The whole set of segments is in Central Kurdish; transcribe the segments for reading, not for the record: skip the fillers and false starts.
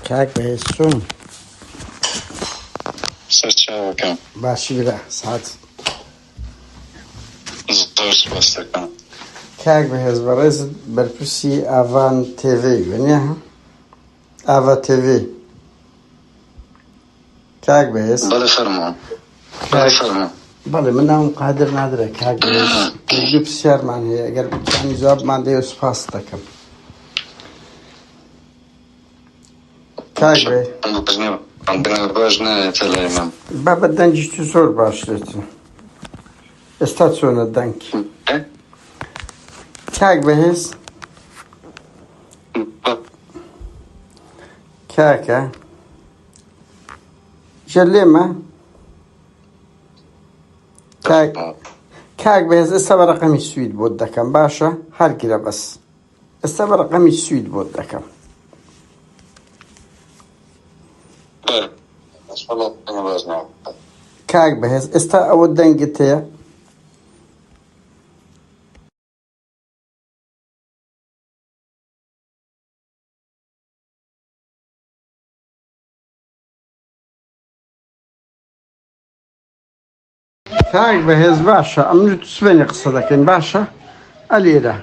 کاک بەهێزچوون سەرچاوەکەم باشی برا سعات زۆر سوپاس دەکەم. کاک بەهێز بەڕێزت بەرپرسی ئاڤان تێڤی وێنێ ئاڤا تێڤی کاک بەهێز بەڵێ فەرموو بەڵێ فەرموو. بەڵێ من ناوم قادر نادرێت کاک بەهێز دوو پرسیارمان هەیە ئەگەر بتوانی جوابمان دەیە سوپاس دەکەم. کاک بەهێز باش نایەتە لای من. بابەت دەنگی تو زۆر باش دێتن ئێستا چۆنە دەنگ کاک بەهێز کاکە ژەر لێمە کاک بەهێز ئێستا بە ڕەقەمی سوید بۆت دەکەم باشە هەر گرە بەس ئێستا بە ڕەقەمی سوید بۆت دەکەم. کاک بەهێز ئێستا ئەوە دەنگت هەیە کاک بەهێز باشە ئەم سبەینێ قسە دەکەین باشە ئەلێرە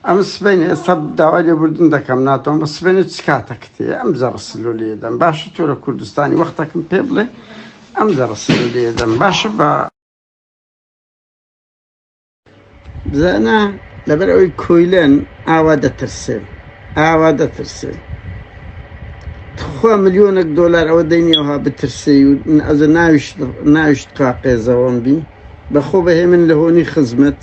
ئەم سبەینێ ئێستا داوای لێبوردن دەکەم ناتوانم بە سبەینێ چ کاتەکەت هەیە ئەم زەڕسلۆ لێدەم باشە تۆ لە کوردستانی وەختەکەم پێ بڵێ ئەم زەڕسلۆ لێدەم باشە بە بزانە لەبەر ئەوەی کۆیلەن ئاوا دەترسێ خۆ ملیۆنێک دۆلار ئەوە دەینەوە بترسی و ئەزە ناویشت قاقێزەوەم بی بەخۆ بەهێ من لە هۆنی خزمەت